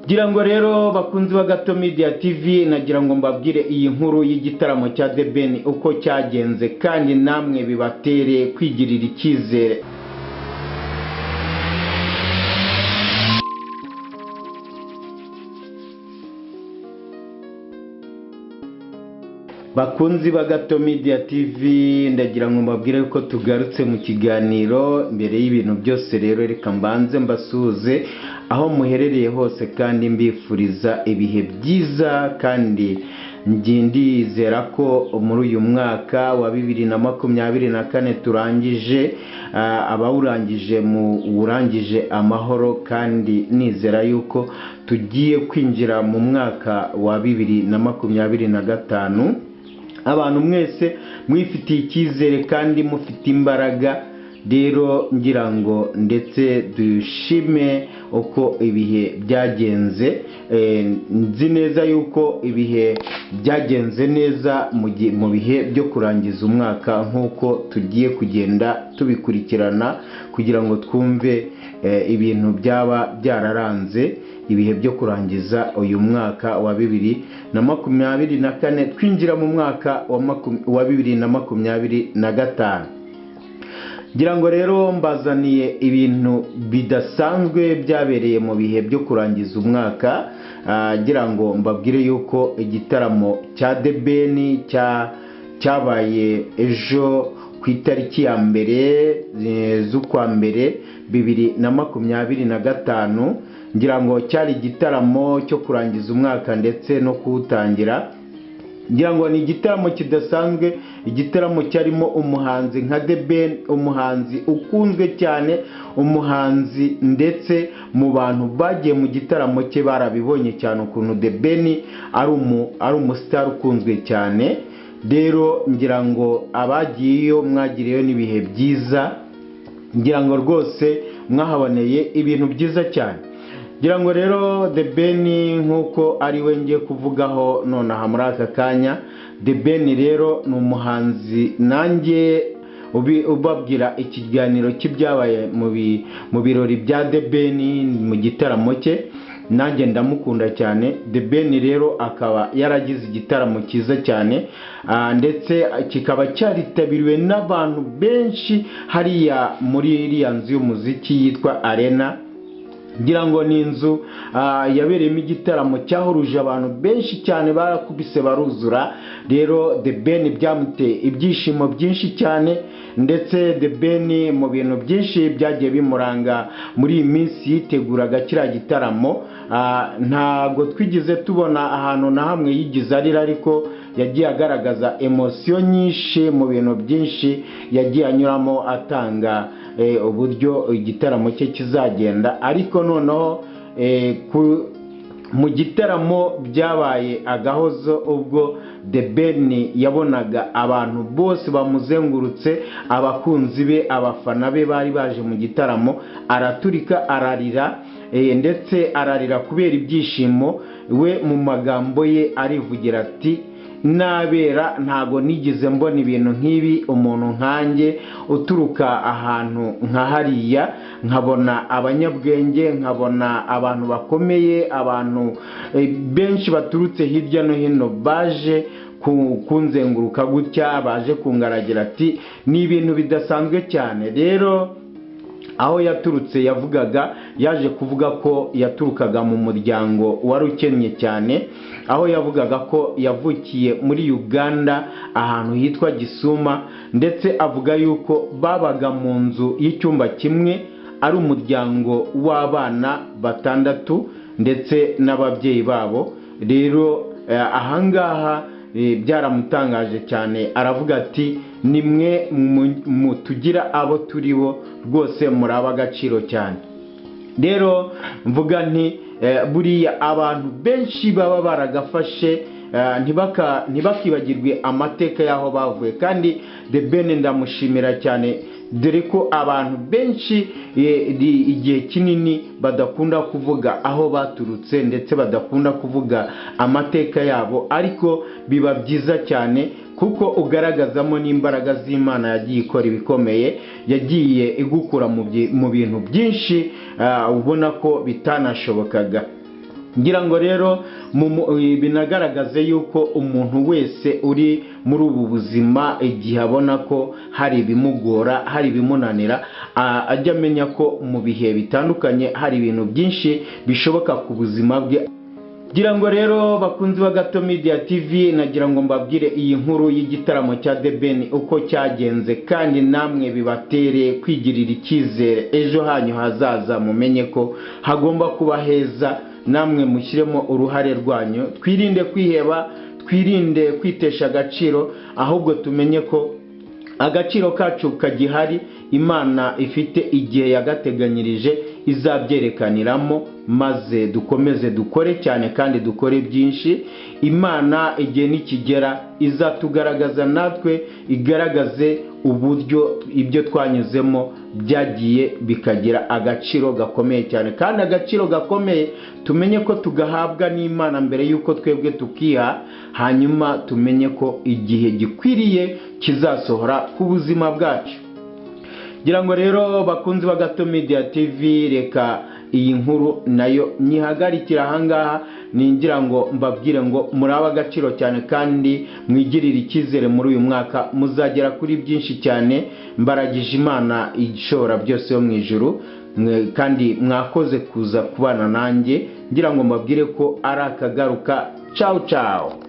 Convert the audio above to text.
Gira ngo rero bakunzi ba Gato Media TV, nagira ngo mbabwire iyi nkuru y'igitaramo cya The Ben uko cyagenze kandi namwe bibatere kwigirira icyizere. Bakunzi ba Gato Media TV, ndagira ngo mbabwire ko tugarutse mu kiganiro. Mbere y'ibintu byose rero reka mbanze mbasuhuze aho muherereye hose kandi mbifuriza ibihe byiza, kandi ndizera ko muri uyu mwaka wa 2024 turangije abawurangije urangije amahoro, kandi nizera yuko tugiye kwinjira mu mwaka wa 2025 abantu mwese mwifitiye icyizere kandi mufite imbaraga. Rero ngira ngo ndetse dushime uko ibihe byagenze. Nzi neza yuko ibihe byagenze neza mu bihe byo kurangiza umwaka, nk'uko tugiye kugenda tubikurikirana kugira ngo twumve ibintu byaba byararanze ibihe byo kurangiza uyu mwaka wa 2024 twinjira mu mwaka wa 2025. Ngira ngo rero mbazaniye ibintu bidasanzwe byabereye mu bihe byo kurangiza umwaka. Ngira ngo mbabwire yuko igitaramo cya The Ben cyabaye ejo ku itariki ya mbere z'ukwa mbere 2025. Ngira ngo cyari igitaramo cyo kurangiza umwaka ndetse no kuwutangira. Ngira ngo ni igitaramo kidasanzwe, igitaramo cyarimo umuhanzi nka The Ben, umuhanzi ukunzwe cyane, umuhanzi ndetse mu bantu bagiye mu gitaramo cye barabibonye cyane ukuntu The Ben ari umustar ukunzwe cyane. Rero ngira ngo abagiyeyo mwagiriyeyo n'ibihe byiza, ngira ngo rwose mwahaboneye ibintu byiza cyane. Ngira ngo rero The Ben nk'uko ari we ngiye kuvugaho nonaha muri aka kanya. The Ben rero ni umuhanzi nanjye ubabwira ikiganiro cy'ibyabaye mu birori bya The Ben mu gitaramo cye. Nanjye ndamukunda cyane. The Ben rero akaba yaragize igitaramo cyiza cyane, ndetse kikaba cyaritabiriwe n'abantu benshi hariya muri iriya nzu y'umuziki yitwa Arena. Ngira ngo ni inzu yabereyemo igitaramo cyahuruje abantu benshi cyane, barakubise baruzura. Rero The Ben byamuteye ibyishimo byinshi cyane, ndetse The Ben mu bintu byinshi byagiye bimuranga muri iyi minsi yiteguraga kiriya gitaramo. Ntago twigize tubona ahantu na hamwe yigize arira, ariko yagiye agaragaza emotion nyinshi mu bintu byinshi yagiye anyuramo atanga uburyo igitaramo cye kizagenda. Ariko noneho mu gitaramo byabaye agahozo ubwo The Ben yabonaga abantu bose bamuzengurutse, abakunzi be, abafana be bari baje mu gitaramo, araturika ararira, ndetse ararira kubera ibyishimo. We mu magambo ye arivugira ati, nabera ntago nigeze mbona ibintu nk'ibi, umuntu nkanjye uturuka ahantu nka hariya, nkabona abanyabwenge, nkabona abantu bakomeye, abantu benshi baturutse hirya no hino baje kunzenguruka gutya, baje kungaragira. Ati ni ibintu bidasanzwe cyane. Rero aho yaturutse yaje kuvuga ko yaturukaga mu muryango wari ukennye cyane, aho yavugaga ko yavukiye muri Uganda ahantu hitwa Gisuma, ndetse avuga yuko babaga mu nzu y'icyumba kimwe, ari umuryango w'abana 6 ndetse n'ababyeyi babo. Rero ahangaha byaramutangaje cyane, aravuga ati nimwe mutugira abo turi bo, rwose muraba agaciro cyane. Rero mvuga nti buriya abantu benshi baba baragafashe ntibakibagirwe amateka y'aho bavuye, kandi The Ben ndamushimira cyane, dore ko abantu benshi igihe kinini badakunda kuvuga aho baturutse ndetse badakunda kuvuga amateka yabo, ariko biba byiza cyane kuko ugaragazamo n'imbaraga z'Imana yagiye ikora ibikomeye, yagiye igukura mu bintu byinshi ubona ko bitanashobokaga. ngira ngo rero binagaragaze yuko umuntu wese uri muri ubu buzima igihe abona ko hari ibimugora, hari ibimunanira, ajya amenya ko mu bihe bitandukanye hari ibintu byinshi bishoboka ku buzima bwe. Ngira ngo rero bakunzi ba Gato Media TV, nagira ngo mbabwire iyi nkuru y'igitaramo cya The Ben uko cyagenze, kandi namwe bibatere kwigirira icyizere ejo hanyu hazaza, mumenye ko hagomba kuba heza, namwe mushyiremo uruhare rwanyu. Twirinde kwiheba, twirinde kwitesha agaciro, ahubwo tumenye ko agaciro kacu kagihari, Imana ifite igihe yagateganyirije izabyerekaniramo, maze dukomeze dukore cyane kandi dukore byinshi. Imana igihe nikigera izatugaragaza, natwe igaragaze uburyo ibyo twanyuzemo byagiye bikagira agaciro gakomeye cyane, kandi agaciro gakomeye tumenye ko tugahabwa n'Imana mbere yuko twebwe tukiha, hanyuma tumenye ko igihe gikwiriye kizasohora ku buzima bwacu. Ngira ngo rero bakunzi ba Gato Media TV, reka iyi nkuru nayo nyihagarikira ahangaha, ningira ngo mbabwire ngo muraba agaciro cyane kandi mwigirira icyizere muri uyu mwaka, muzagera kuri byinshi cyane. Mbaragije Imana ishobora byose yo mu ijuru, kandi mwakoze kuza kubana nanjye, ngira ngo mbabwire ko ari akagaruka. Ciao ciao.